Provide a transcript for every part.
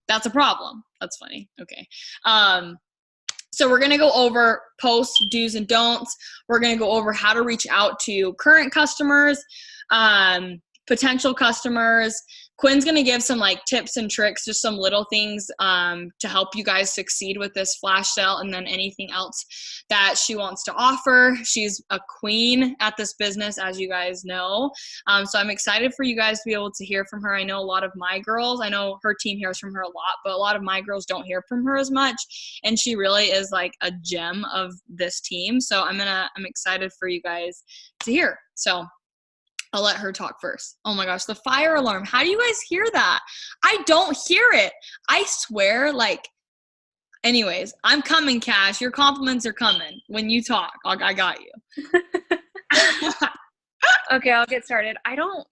That's a problem. That's funny. Okay. So we're going to go over post do's and don'ts. We're going to go over how to reach out to current customers, potential customers. Quinn's going to give some like tips and tricks, just some little things to help you guys succeed with this flash sale, and then anything else that she wants to offer. She's a queen at this business, as you guys know. So I'm excited for you guys to be able to hear from her. I know a lot of my girls, I know her team hears from her a lot, but a lot of my girls don't hear from her as much. And she really is like a gem of this team. So I'm excited for you guys to hear. So I'll let her talk first. Oh my gosh, the fire alarm. How do you guys hear that? I don't hear it. I swear, like, anyways, I'm coming, Cash. Your compliments are coming when you talk. I got you. Okay, I'll get started.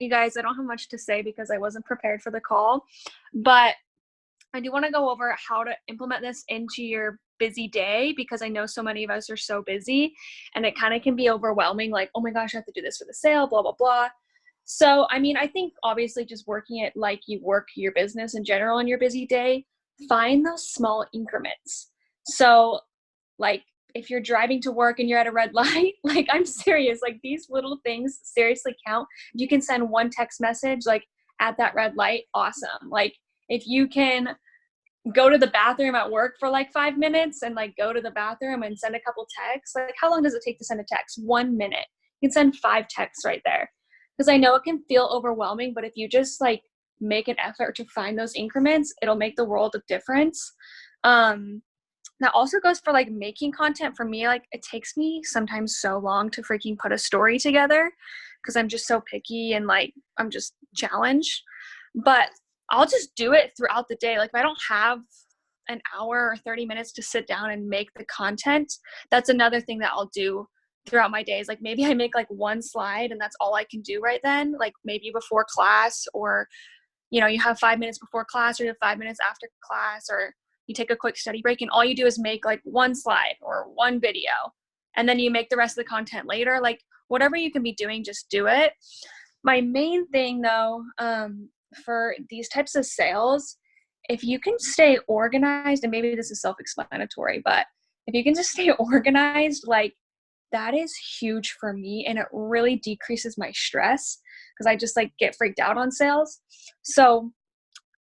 You guys, I don't have much to say because I wasn't prepared for the call, but I do want to go over how to implement this into your busy day, because I know so many of us are so busy and it kind of can be overwhelming. Like, oh my gosh, I have to do this for the sale, blah, blah, blah. So, I mean, I think obviously just working it like you work your business in general in your busy day, find those small increments. So like if you're driving to work and you're at a red light, like I'm serious, like these little things seriously count. You can send one text message like at that red light, awesome. Like if you can go to the bathroom at work for like 5 minutes and like go to the bathroom and send a couple texts, like how long does it take to send a text? 1 minute. You can send 5 texts right there. Because I know it can feel overwhelming, but if you just like make an effort to find those increments, it'll make the world of difference. That also goes for like making content. For me, like it takes me sometimes so long to freaking put a story together because I'm just so picky and like I'm just challenged. But I'll just do it throughout the day. Like if I don't have an hour or 30 minutes to sit down and make the content, that's another thing that I'll do throughout my days. Like maybe I make like one slide and that's all I can do right then, like maybe before class, or you know, you have 5 minutes before class or you have 5 minutes after class, or you take a quick study break and all you do is make like one slide or one video and then you make the rest of the content later. Like whatever you can be doing, just do it. My main thing though, for these types of sales, if you can stay organized, and maybe this is self-explanatory, but if you can just stay organized, like that is huge for me, and it really decreases my stress because I just like get freaked out on sales. So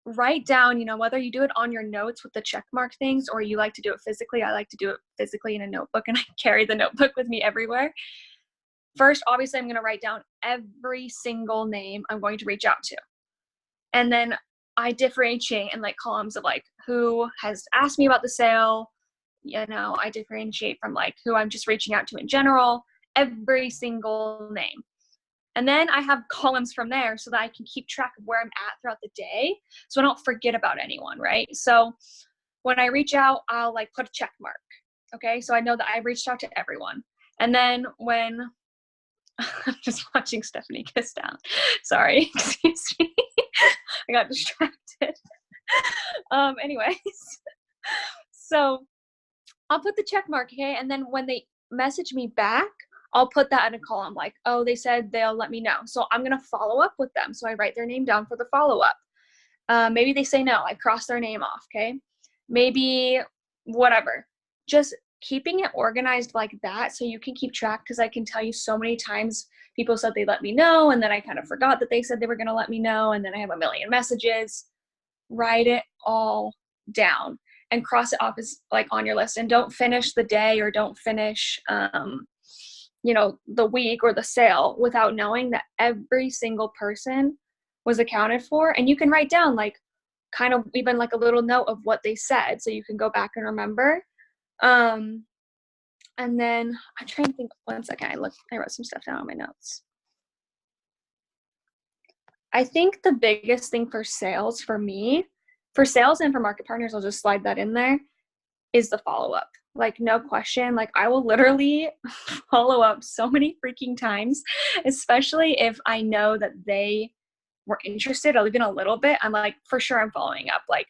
write down, you know, whether you do it on your notes with the check mark things or you like to do it physically. I like to do it physically in a notebook, and I carry the notebook with me everywhere. First, obviously, I'm going to write down every single name I'm going to reach out to. And then I differentiate in like columns of like who has asked me about the sale. You know, I differentiate from like who I'm just reaching out to in general, every single name. And then I have columns from there so that I can keep track of where I'm at throughout the day so I don't forget about anyone, right? So when I reach out, I'll like put a check mark. Okay, so I know that I reached out to everyone. And then when I'm just watching Stephanie kiss down. Sorry, excuse me. I got distracted. Anyways, so I'll put the check mark, okay? And then when they message me back, I'll put that in a column like, oh, they said they'll let me know. So I'm going to follow up with them. So I write their name down for the follow-up. Maybe they say no. I cross their name off, okay? Maybe whatever. Just keeping it organized like that so you can keep track, because I can tell you so many times people said they let me know, and then I kind of forgot that they said they were going to let me know, and then I have a million messages. Write it all down and cross it off as like on your list, and don't finish the day or don't finish you know, the week or the sale without knowing that every single person was accounted for. And you can write down like kind of even like a little note of what they said so you can go back and remember. And then I'm trying to think, 1 second, I wrote some stuff down on my notes. I think the biggest thing for sales for me, for sales and for market partners, I'll just slide that in there, is the follow-up. Like, no question. Like, I will literally follow up so many freaking times, especially if I know that they were interested, or even a little bit. I'm like, for sure I'm following up like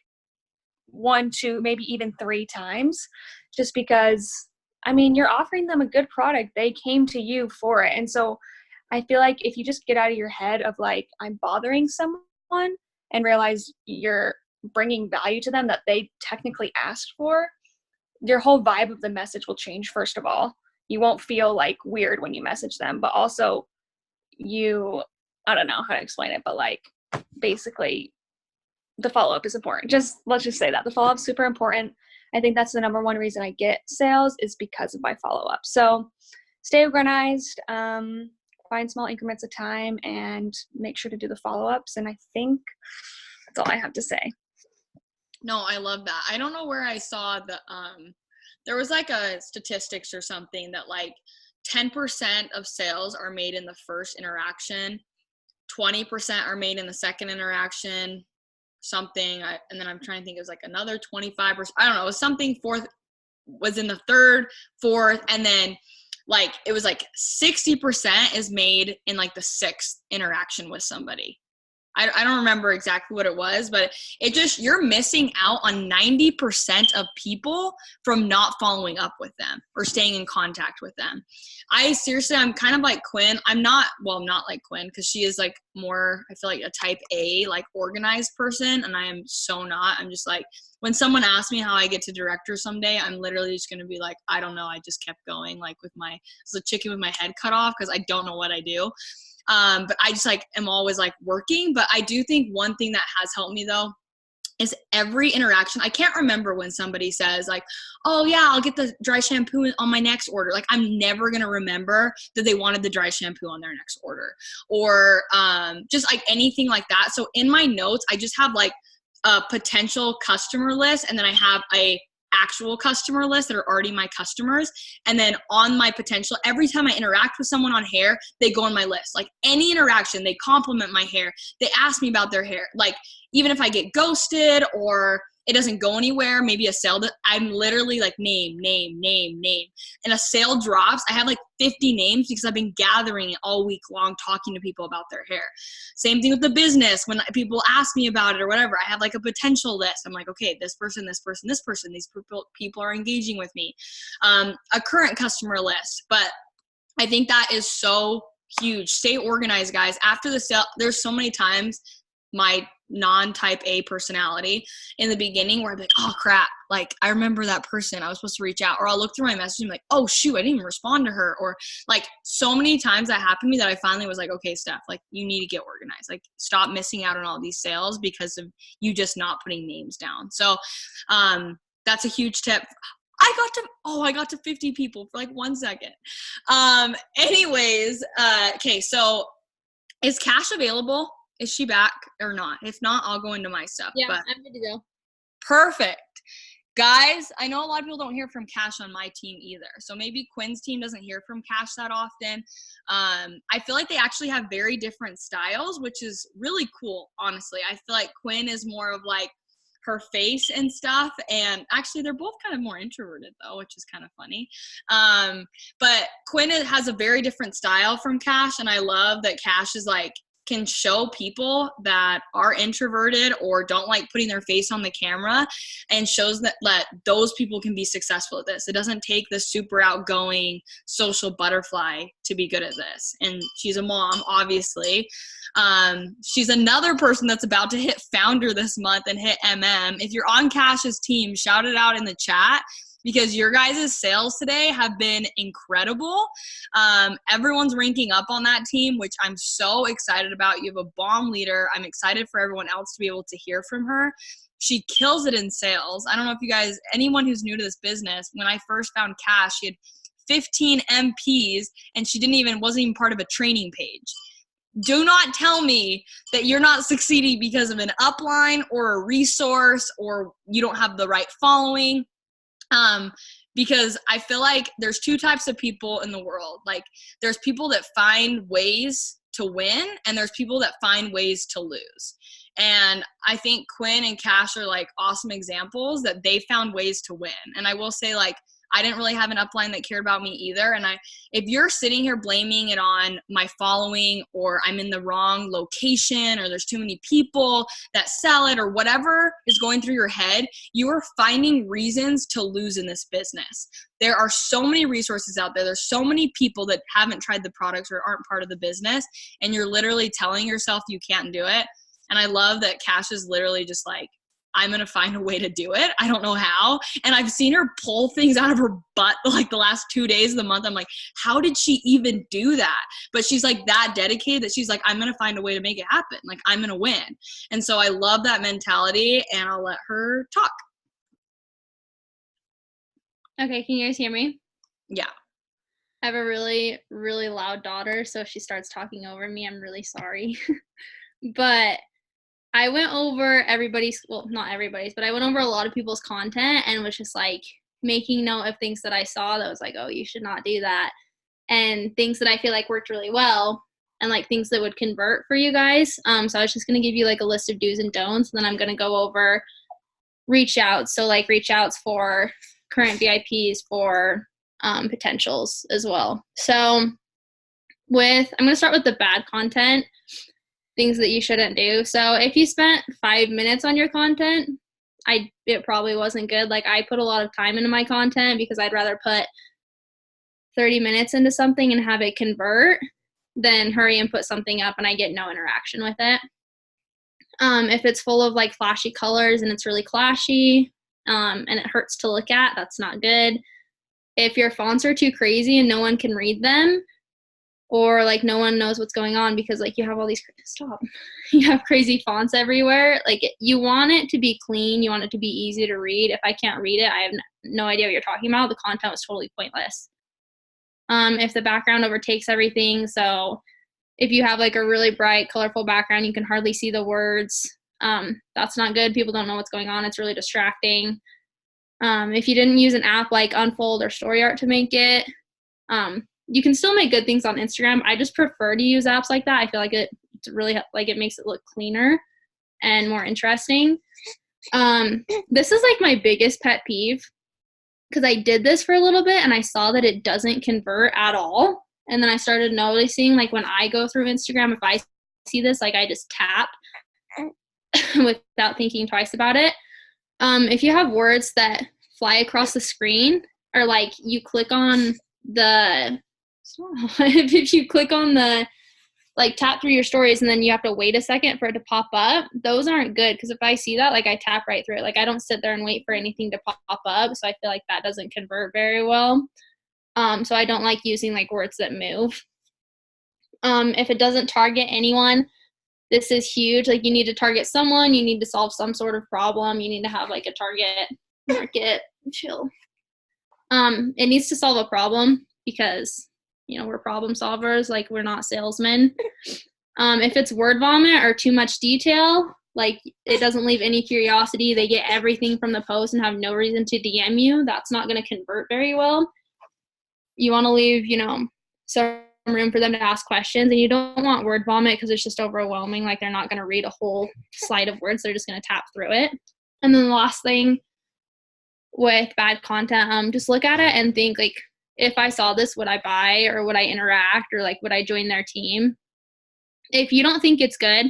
1, 2, maybe even 3 times, just because, I mean, you're offering them a good product. They came to you for it. And so I feel like if you just get out of your head of like, I'm bothering someone, and realize you're bringing value to them that they technically asked for, your whole vibe of the message will change. First of all, you won't feel like weird when you message them, but also I don't know how to explain it, but like basically the follow-up is important. Let's just say that the follow-up is super important. I think that's the number one reason I get sales is because of my follow-up. So stay organized, find small increments of time, and make sure to do the follow-ups. And I think that's all I have to say. No, I love that. I don't know where I saw there was like a statistics or something that like 10% of sales are made in the first interaction, 20% are made in the second interaction, something. And then I'm trying to think, it was like another 25%. I don't know. It was something fourth was in the third, fourth, and then like it was like 60% is made in like the sixth interaction with somebody. I don't remember exactly what it was, but it just, you're missing out on 90% of people from not following up with them or staying in contact with them. I'm kind of like Quinn. I'm not like Quinn, because she is like more, I feel like a type A, like organized person. And I am so not. I'm just like, when someone asks me how I get to director someday, I'm literally just going to be like, I don't know. I just kept going like it's a chicken with my head cut off, because I don't know what I do. But I just like am always like working. But I do think one thing that has helped me though is every interaction. I can't remember when somebody says like, oh yeah, I'll get the dry shampoo on my next order. Like I'm never going to remember that they wanted the dry shampoo on their next order, or just like anything like that. So in my notes, I just have like a potential customer list, and then I have a actual customer list that are already my customers. And then on my potential, every time I interact with someone on hair, they go on my list. Like any interaction, they compliment my hair. They ask me about their hair. Like even if I get ghosted or it doesn't go anywhere, maybe a sale, I'm literally like name. And a sale drops, I have like 50 names because I've been gathering it all week long, talking to people about their hair. Same thing with the business. When people ask me about it or whatever, I have like a potential list. I'm like, okay, this person, these people are engaging with me. A current customer list. But I think that is so huge. Stay organized, guys. After the sale, there's so many times my non-type A personality in the beginning where I'd be like, oh crap, like I remember that person I was supposed to reach out, or I'll look through my message and be like, oh shoot, I didn't even respond to her. Or like so many times that happened to me that I finally was like, okay, Steph, like you need to get organized, like stop missing out on all these sales because of you just not putting names down. So that's a huge tip. I got to 50 people for like 1 second. Anyways, okay, so is Cash available? Is she back or not? If not, I'll go into my stuff. Yeah, but I'm good to go. Perfect. Guys, I know a lot of people don't hear from Cash on my team either. So maybe Quinn's team doesn't hear from Cash that often. I feel like they actually have very different styles, which is really cool, honestly. I feel like Quinn is more of like her face and stuff. And actually, they're both kind of more introverted, though, which is kind of funny. But Quinn has a very different style from Cash. And I love that Cash is like, can show people that are introverted or don't like putting their face on the camera, and shows that those people can be successful at this. It doesn't take the super outgoing social butterfly to be good at this. And she's a mom, obviously. She's another person that's about to hit founder this month and hit MM. If you're on Cash's team, shout it out in the chat, because your guys' sales today have been incredible. Everyone's ranking up on that team, which I'm so excited about. You have a bomb leader. I'm excited for everyone else to be able to hear from her. She kills it in sales. I don't know if you guys, anyone who's new to this business, when I first found Cash, she had 15 MPs and she wasn't even part of a training page. Do not tell me that you're not succeeding because of an upline or a resource, or you don't have the right following. Because I feel like there's two types of people in the world. Like there's people that find ways to win, and there's people that find ways to lose. And I think Quinn and Cash are like awesome examples that they found ways to win. And I will say, like, I didn't really have an upline that cared about me either. And if you're sitting here blaming it on my following, or I'm in the wrong location, or there's too many people that sell it, or whatever is going through your head, you are finding reasons to lose in this business. There are so many resources out there. There's so many people that haven't tried the products or aren't part of the business, and you're literally telling yourself you can't do it. And I love that Cash is literally just like I'm going to find a way to do it. I don't know how. And I've seen her pull things out of her butt like the last 2 days of the month. I'm like, how did she even do that? But she's like that dedicated that she's like, I'm going to find a way to make it happen. Like, I'm going to win. And so I love that mentality, and I'll let her talk. Okay, can you guys hear me? Yeah. I have a really, really loud daughter, so if she starts talking over me, I'm really sorry. But I went over everybody's, well, not everybody's, but I went over a lot of people's content and was just like making note of things that I saw that was like, oh, you should not do that. And things that I feel like worked really well, and like things that would convert for you guys. So I was just going to give you like a list of do's and don'ts. And then I'm going to go over reach outs. So like reach outs for current VIPs, for potentials as well. So I'm going to start with the bad content, things that you shouldn't do. So if you spent 5 minutes on your content, it probably wasn't good. Like, I put a lot of time into my content because I'd rather put 30 minutes into something and have it convert than hurry and put something up and I get no interaction with it. If it's full of like flashy colors and it's really clashy, and it hurts to look at, that's not good. If your fonts are too crazy and no one can read them, or like no one knows what's going on because like you have all these, you have crazy fonts everywhere. Like, you want it to be clean. You want it to be easy to read. If I can't read it, I have no idea what you're talking about. The content was totally pointless. If the background overtakes everything, so if you have like a really bright, colorful background, you can hardly see the words. That's not good. People don't know what's going on. It's really distracting. If you didn't use an app like Unfold or StoryArt to make it, you can still make good things on Instagram. I just prefer to use apps like that. I feel like it's really, like, it makes it look cleaner and more interesting. This is like my biggest pet peeve, because I did this for a little bit and I saw that it doesn't convert at all. And then I started noticing, like, when I go through Instagram, if I see this, like, I just tap without thinking twice about it. If you have words that fly across the screen, or like you click on the, if you click on the, like, tap through your stories and then you have to wait a second for it to pop up, those aren't good. Because if I see that, like, I tap right through it. Like, I don't sit there and wait for anything to pop up. So I feel like that doesn't convert very well. So I don't like using like words that move. If it doesn't target anyone, this is huge. Like, you need to target someone, you need to solve some sort of problem, you need to have like a target market. Chill. It needs to solve a problem, because, you know, we're problem solvers, like, we're not salesmen. If it's word vomit or too much detail, like, it doesn't leave any curiosity, they get everything from the post and have no reason to DM you, that's not going to convert very well. You want to leave, you know, some room for them to ask questions, and you don't want word vomit because it's just overwhelming. Like, they're not going to read a whole slide of words, they're just going to tap through it. And then the last thing with bad content, just look at it and think, like, if I saw this, would I buy, or would I interact, or like, would I join their team? If you don't think it's good,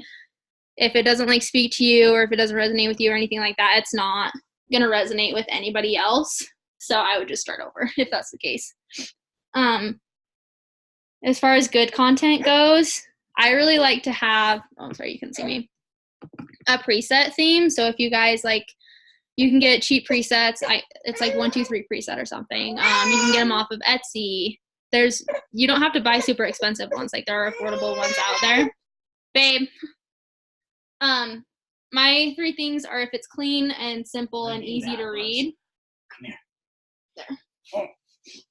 if it doesn't like speak to you, or if it doesn't resonate with you or anything like that, it's not going to resonate with anybody else. So I would just start over if that's the case. As far as good content goes, I really like to have, oh, sorry, you can see me, a preset theme. So if you guys like, you can get cheap presets. It's like 1, 2, 3 preset or something. You can get them off of Etsy. You don't have to buy super expensive ones. Like, there are affordable ones out there. Babe. My 3 things are, if it's clean and simple and easy to read. Come here. There.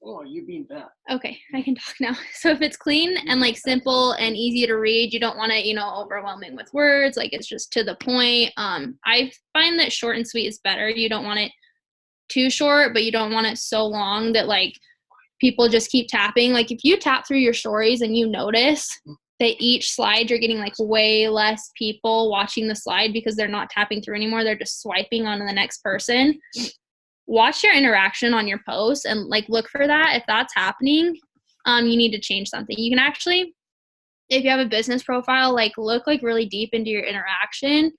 Oh, you're being bad. Okay, I can talk now. So if it's clean and like simple and easy to read, you don't want it, you know, overwhelming with words. Like, it's just to the point. I find that short and sweet is better. You don't want it too short, but you don't want it so long that like people just keep tapping. Like, if you tap through your stories and you notice that each slide you're getting like way less people watching the slide because they're not tapping through anymore, they're just swiping on to the next person. Watch your interaction on your posts and like look for that. If that's happening, you need to change something. You can actually, if you have a business profile, like look like really deep into your interaction,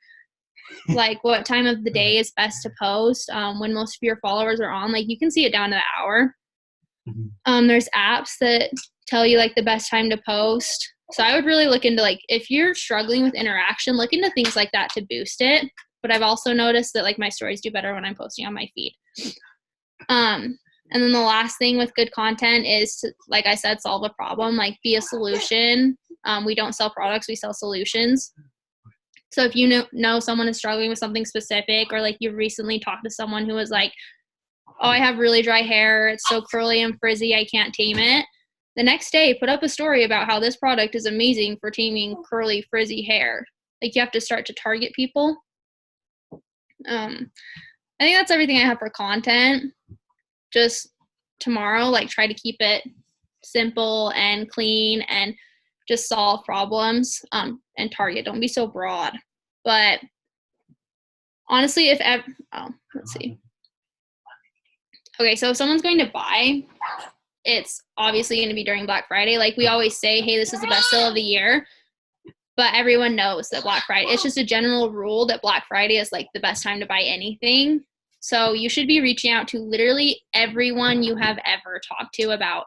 like what time of the day is best to post, when most of your followers are on. Like, you can see it down to the hour. There's apps that tell you like the best time to post. So I would really look into, like, if you're struggling with interaction, look into things like that to boost it. but I've also noticed that like my stories do better when I'm posting on my feed. And then the last thing with good content is to, like I said, solve a problem, like be a solution. We don't sell products, we sell solutions. So if you know someone is struggling with something specific, or like you recently talked to someone who was like, oh, I have really dry hair, it's so curly and frizzy, I can't tame it. The next day, put up a story about how this product is amazing for taming curly, frizzy hair. Like you have to start to target people. I think that's everything I have for content. Just tomorrow, like try to keep it simple and clean and just solve problems and target. Don't be so broad. But honestly, let's see. Okay, so if someone's going to buy, it's obviously going to be during Black Friday. Like we always say, hey, this is the best sale of the year. But everyone knows that Black Friday, it's just a general rule that Black Friday is like the best time to buy anything. So you should be reaching out to literally everyone you have ever talked to about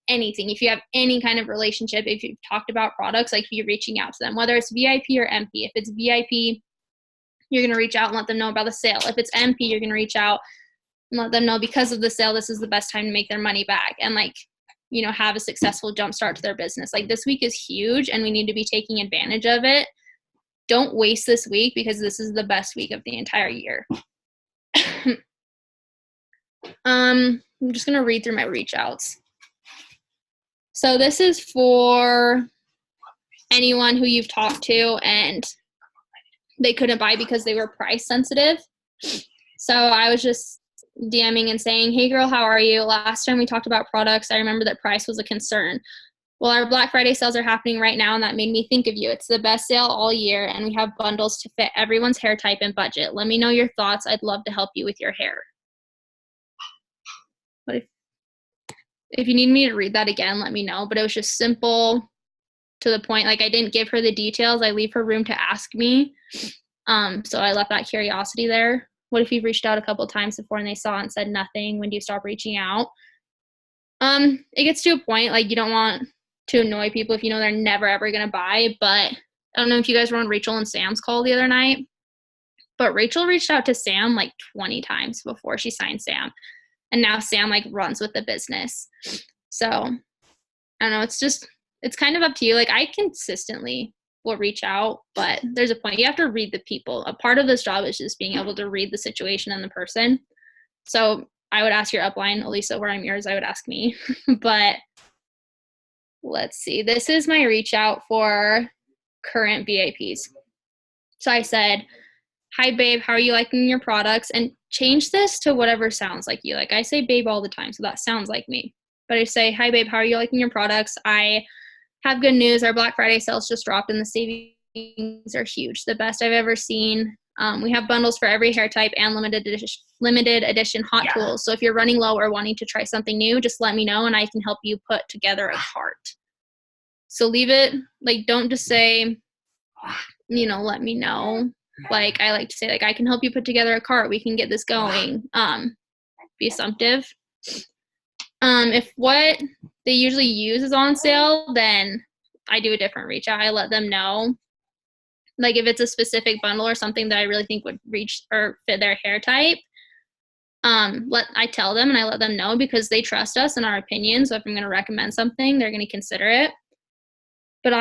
anything. If you have any kind of relationship, if you've talked about products, like you're reaching out to them, whether it's VIP or MP. If it's VIP, you're going to reach out and let them know about the sale. If it's MP, you're going to reach out and let them know because of the sale, this is the best time to make their money back and like, you know, have a successful jump start to their business. Like this week is huge and we need to be taking advantage of it. Don't waste this week because this is the best week of the entire year. I'm just going to read through my reach outs. So this is for anyone who you've talked to and they couldn't buy because they were price sensitive. So I was just DMing and saying, hey girl, how are you? Last time we talked about products, I remember that price was a concern. Well, our Black Friday sales are happening right now and that made me think of you. It's the best sale all year and we have bundles to fit everyone's hair type and budget. Let me know your thoughts. I'd love to help you with your hair. But if you need me to read that again, let me know. But it was just simple, to the point. Like I didn't give her the details. I leave her room to ask me. So I left that curiosity there. What if you've reached out a couple of times before and they saw and said nothing? When do you stop reaching out? It gets to a point like you don't want to annoy people if you know they're never ever gonna buy. But I don't know if you guys were on Rachel and Sam's call the other night, but Rachel reached out to Sam like 20 times before she signed Sam. And now Sam like runs with the business. So I don't know, it's kind of up to you. Like I consistently will reach out, but there's a point. You have to read the people. A part of this job is just being able to read the situation and the person. So I would ask your upline, Elisa, where I'm yours, I would ask me. But let's see. This is my reach out for current VIPs. So I said, hi babe, how are you liking your products? And change this to whatever sounds like you. Like I say babe all the time, so that sounds like me. But I say, hi babe, how are you liking your products? I have good news. Our Black Friday sales just dropped and the savings are huge. The best I've ever seen. We have bundles for every hair type and limited edition hot tools. So if you're running low or wanting to try something new, just let me know and I can help you put together a cart. So leave it, like don't just say, you know, let me know. Like I like to say, like I can help you put together a cart. We can get this going. Be assumptive. If what they usually use is on sale, then I do a different reach out. I let them know. Like if it's a specific bundle or something that I really think would reach or fit their hair type, I tell them and I let them know because they trust us and our opinion. So if I'm going to recommend something, they're going to consider it. But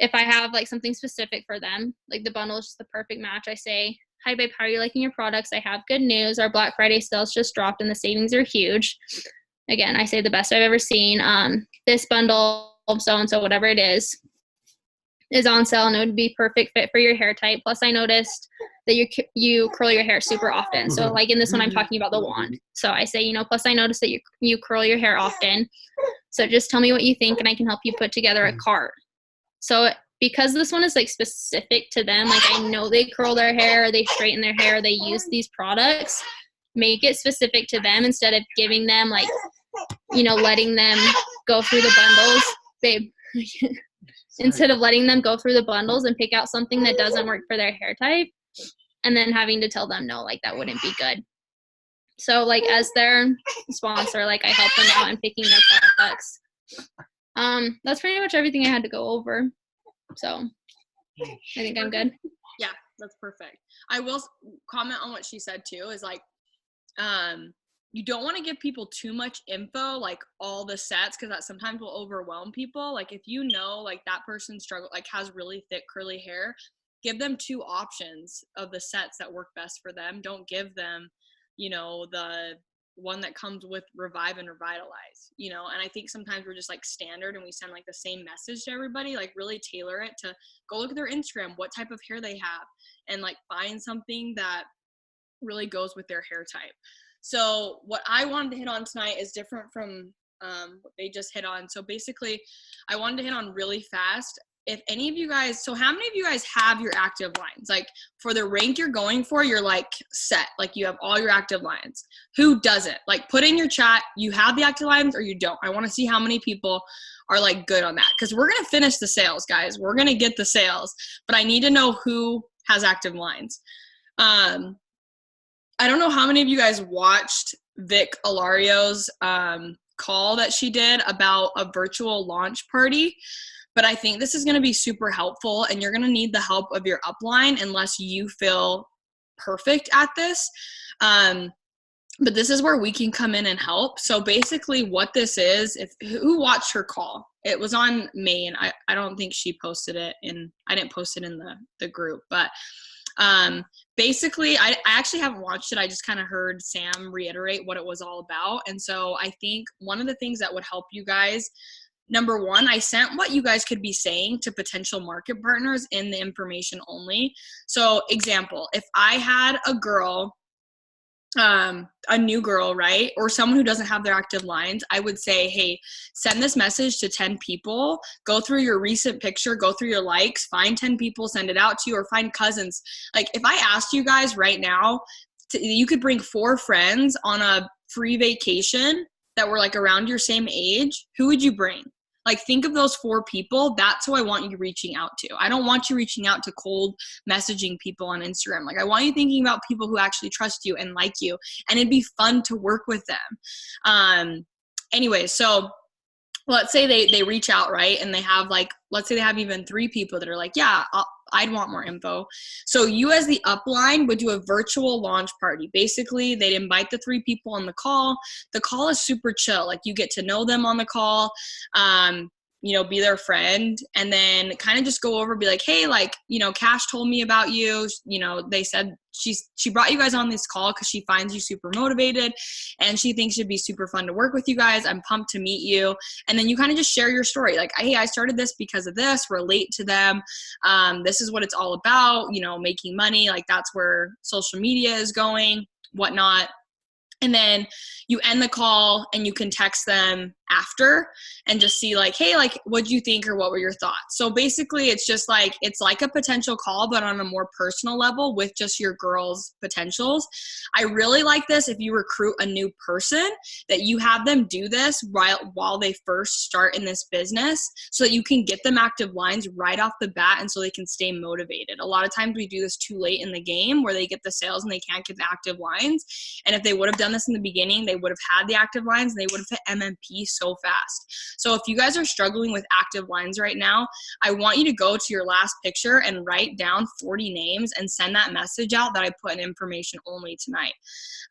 if I have like something specific for them, like the bundle is just the perfect match, I say, hi babe, how are you liking your products? I have good news. Our Black Friday sales just dropped and the savings are huge. Again, I say the best I've ever seen. This bundle, so-and-so, whatever it is on sale and it would be perfect fit for your hair type. Plus I noticed that you curl your hair super often. So like in this one, I'm talking about the wand. So I say, you know, plus I noticed that you curl your hair often. So just tell me what you think and I can help you put together a cart. So because this one is like specific to them, like I know they curl their hair, they straighten their hair, they use these products, make it specific to them instead of giving them like, you know, letting them go through the bundles. Babe, instead of letting them go through the bundles and pick out something that doesn't work for their hair type and then having to tell them no, like that wouldn't be good. So like as their sponsor, like I help them out in picking their products. That's pretty much everything I had to go over. So I think I'm good. Yeah, That's perfect. I will comment on what she said too, is like, you don't want to give people too much info, like all the sets, because that sometimes will overwhelm people. Like if you know like that person like has really thick curly hair, give them 2 options of the sets that work best for them. Don't give them, you know, the one that comes with Revive and Revitalize, you know. And I think sometimes we're just like standard and we send like the same message to everybody. Like really tailor it to go look at their Instagram, what type of hair they have, and like find something that really goes with their hair type. So what I wanted to hit on tonight is different from what they just hit on. So basically, I wanted to hit on really fast. If any of you guys, so how many of you guys have your active lines? Like for the rank you're going for, you're like set, like you have all your active lines. Who doesn't? Like put in your chat, you have the active lines or you don't. I want to see how many people are like good on that, because we're going to finish the sales, guys. We're going to get the sales, but I need to know who has active lines. I don't know how many of you guys watched Vic Alario's call that she did about a virtual launch party, but I think this is going to be super helpful, and you're going to need the help of your upline unless you feel perfect at this. But this is where we can come in and help. So basically what this is, who watched her call? It was on Maine. I don't think she posted it I didn't post it in the group, but basically I actually haven't watched it. I just kind of heard Sam reiterate what it was all about. And so I think one of the things that would help you guys, number one, I sent what you guys could be saying to potential market partners in the information only. So example, if I had a girl, a new girl, right? Or someone who doesn't have their active lines, I would say, hey, send this message to 10 people, go through your recent picture, go through your likes, find 10 people, send it out to you, or find cousins. Like if I asked you guys right now, you could bring 4 friends on a free vacation that were like around your same age, who would you bring? Like think of those 4 people. That's who I want you reaching out to. I don't want you reaching out to cold messaging people on Instagram. Like I want you thinking about people who actually trust you and like you, and it'd be fun to work with them. Anyway, so let's say they reach out, right? And they have like, let's say they have even 3 people that are like, yeah, I'd want more info. So you as the upline would do a virtual launch party. Basically, they'd invite the 3 people on the call. The call is super chill. Like you get to know them on the call, you know, be their friend, and then kind of just go over, be like, hey, like, you know, Cash told me about you. You know, they said she brought you guys on this call because she finds you super motivated and she thinks it'd be super fun to work with you guys. I'm pumped to meet you. And then you kind of just share your story. Like, hey, I started this because of this, relate to them. This is what it's all about, you know, making money. Like that's where social media is going, whatnot. And then you end the call and you can text them after and just see like, hey, like, what'd you think or what were your thoughts? So basically it's just like, it's like a potential call, but on a more personal level with just your girls' potentials. I really like this if you recruit a new person, that you have them do this while they first start in this business so that you can get them active lines right off the bat and so they can stay motivated. A lot of times we do this too late in the game where they get the sales and they can't get the active lines. And if they would have done this in the beginning, they would have had the active lines and they would have hit MMP so fast. So if you guys are struggling with active lines right now, I want you to go to your last picture and write down 40 names and send that message out that I put in information only tonight.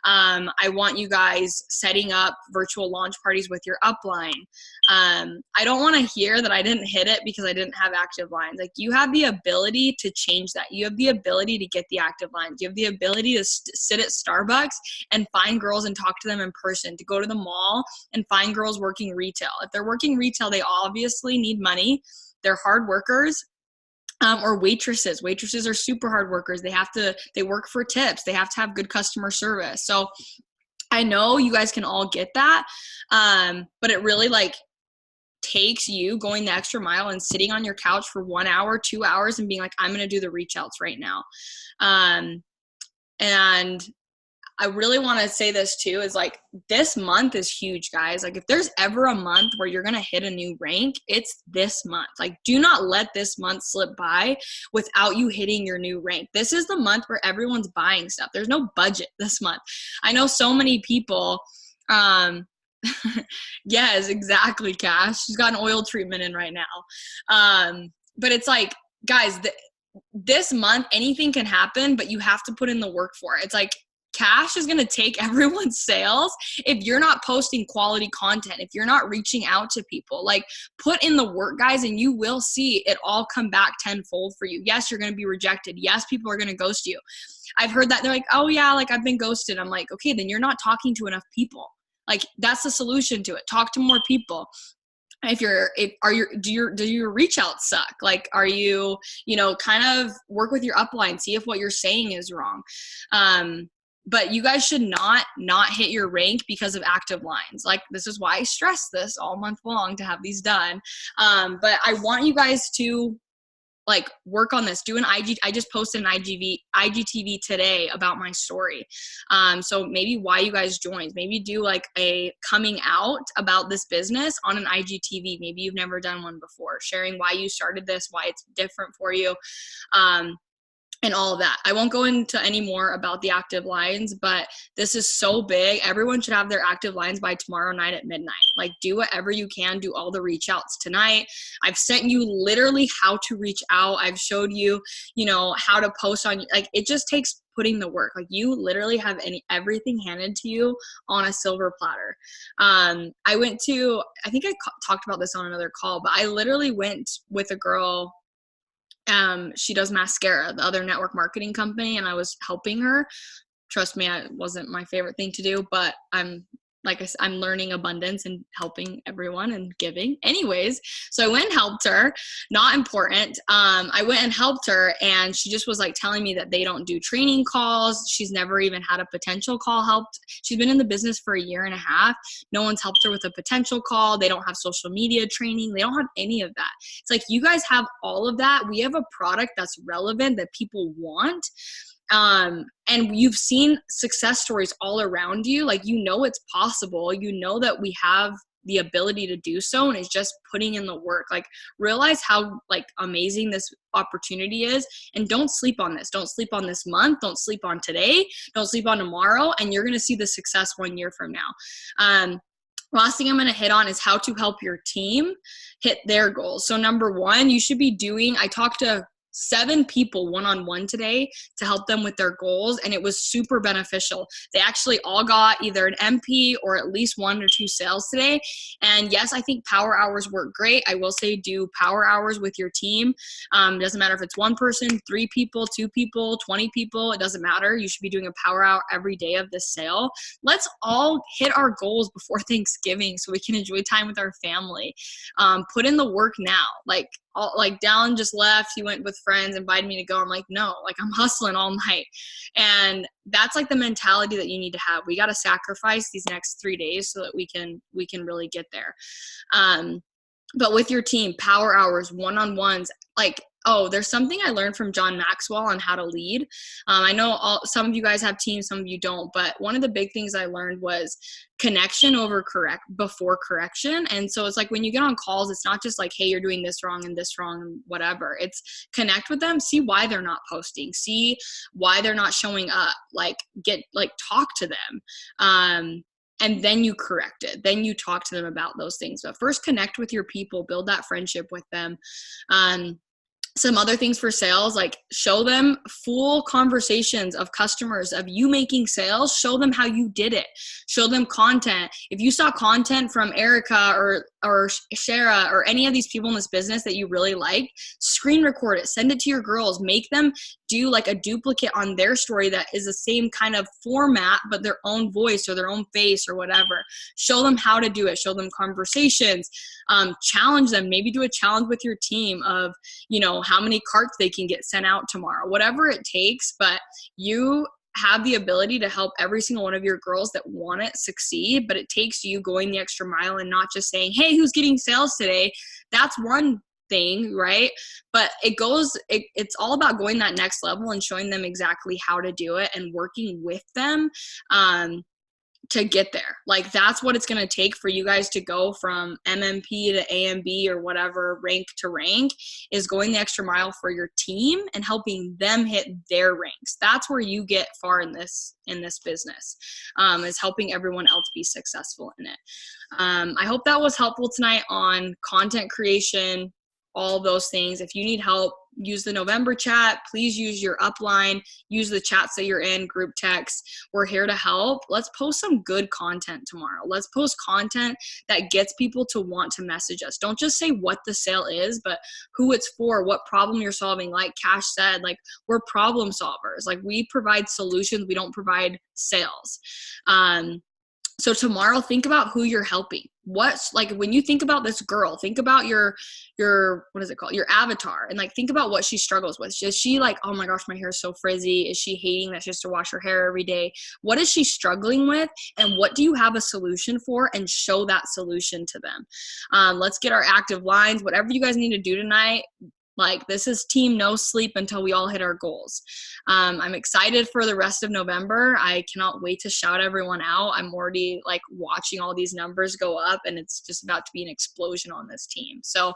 I want you guys setting up virtual launch parties with your upline. I don't want to hear that I didn't hit it because I didn't have active lines. Like you have the ability to change that. You have the ability to get the active lines. You have the ability to sit at Starbucks and find girls and talk to them in person, to go to the mall and find girls working retail. If they're working retail, they obviously need money. They're hard workers. Or waitresses. Waitresses are super hard workers. They work for tips. They have to have good customer service. So I know you guys can all get that. But it really like takes you going the extra mile and sitting on your couch for 1 hour, 2 hours and being like, I'm going to do the reach outs right now. And I really want to say this too, is like this month is huge, guys. Like if there's ever a month where you're going to hit a new rank, it's this month. Like do not let this month slip by without you hitting your new rank. This is the month where everyone's buying stuff. There's no budget this month. I know so many people, yes, exactly, Cash. She's got an oil treatment in right now. But it's like, guys, this month, anything can happen, but you have to put in the work for it. It's like cash is going to take everyone's sales if you're not posting quality content, if you're not reaching out to people. Like, put in the work, guys, and you will see it all come back tenfold for you. Yes, you're going to be rejected. Yes, people are going to ghost you. I've heard that. They're like, oh yeah, like I've been ghosted. I'm like, okay, then you're not talking to enough people. Like, that's the solution to it. Talk to more people. Do your reach outs suck? Like, are you, kind of work with your upline, see if what you're saying is wrong. But you guys should not hit your rank because of active lines. Like, this is why I stress this all month long to have these done. But I want you guys to like work on this. Do an IG. I just posted an IGTV today about my story. So maybe why you guys joined. Maybe do like a coming out about this business on an IGTV. Maybe you've never done one before. Sharing why you started this, why it's different for you. And all of that. I won't go into any more about the active lines, but this is so big. Everyone should have their active lines by tomorrow night at midnight. Like, do whatever you can, do all the reach outs tonight. I've sent you literally how to reach out. I've showed you, how to post on, like, it just takes putting the work. Like, you literally have everything handed to you on a silver platter. I think I talked about this on another call, but I literally went with a girl. She does mascara, the other network marketing company, and I was helping her. Trust me, it wasn't my favorite thing to do, but like I said, I'm learning abundance and helping everyone and giving. Anyways, so I went and helped her. Not important. I went and helped her, and she just was like telling me that they don't do training calls. She's never even had a potential call helped. She's been in the business for 1.5 years. No one's helped her with a potential call. They don't have social media training. They don't have any of that. It's like, you guys have all of that. We have a product that's relevant that people want. And you've seen success stories all around you. Like, it's possible. That we have the ability to do so, and it's just putting in the work. Like, realize how like amazing this opportunity is, and don't sleep on this. Don't sleep on this month. Don't sleep on today. Don't sleep on tomorrow. And you're going to see the success 1 year from now. Last thing I'm going to hit on is how to help your team hit their goals. So number 1, you should be I talked to 7 people one-on-one today to help them with their goals, and it was super beneficial. They actually all got either an MP or at least 1 or 2 sales today. And yes, I think power hours work great. I will say, do power hours with your team. Doesn't matter if it's 1 person, 3 people, 2 people, 20 people, it doesn't matter. You should be doing a power hour every day of this sale. Let's all hit our goals before Thanksgiving so we can enjoy time with our family. Put in the work now. Like Dallin just left. He went with friends, invited me to go. I'm like, no, like, I'm hustling all night. And that's like the mentality that you need to have. We got to sacrifice these next 3 days so that we can really get there. But with your team, power hours, one-on-ones, like, there's something I learned from John Maxwell on how to lead. I know some of you guys have teams, some of you don't, but one of the big things I learned was connection before correction. And so it's like, when you get on calls, it's not just like, hey, you're doing this wrong and whatever. It's connect with them, see why they're not posting, see why they're not showing up, talk to them. And then you correct it. Then you talk to them about those things. But first, connect with your people, build that friendship with them. Some other things for sales, like, show them full conversations of customers, of you making sales. Show them how you did it. Show them content. If you saw content from Erica or Shara or any of these people in this business that you really liked, screen record it, send it to your girls, make them do like a duplicate on their story that is the same kind of format, but their own voice or their own face or whatever. Show them how to do it. Show them conversations. Challenge them. Maybe do a challenge with your team of, how many carts they can get sent out tomorrow, whatever it takes. But you have the ability to help every single one of your girls that want it succeed, but it takes you going the extra mile and not just saying, hey, who's getting sales today? That's one thing, right? But it's all about going that next level and showing them exactly how to do it and working with them to get there. Like, that's what it's going to take for you guys to go from MMP to AMB or whatever rank to rank, is going the extra mile for your team and helping them hit their ranks. That's where you get far in this business, is helping everyone else be successful in it. I hope that was helpful tonight on content creation, all those things. If you need help, use the November chat. Please use your upline. Use the chats that you're in, group text. We're here to help. Let's post some good content tomorrow. Let's post content that gets people to want to message us. Don't just say what the sale is, but who it's for, what problem you're solving. Like Cash said, like, we're problem solvers. Like, we provide solutions. We don't provide sales. So tomorrow, think about who you're helping. What's, like, when you think about this girl, think about your what is it called? Your avatar. And like, think about what she struggles with. Is she like, oh my gosh, my hair is so frizzy? Is she hating that she has to wash her hair every day? What is she struggling with? And what do you have a solution for? And show that solution to them. Let's get our active lines. Whatever you guys need to do tonight, like, this is team no sleep until we all hit our goals. I'm excited for the rest of November. I cannot wait to shout everyone out. I'm already like watching all these numbers go up, and it's just about to be an explosion on this team. So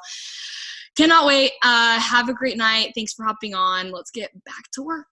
cannot wait. Have a great night. Thanks for hopping on. Let's get back to work.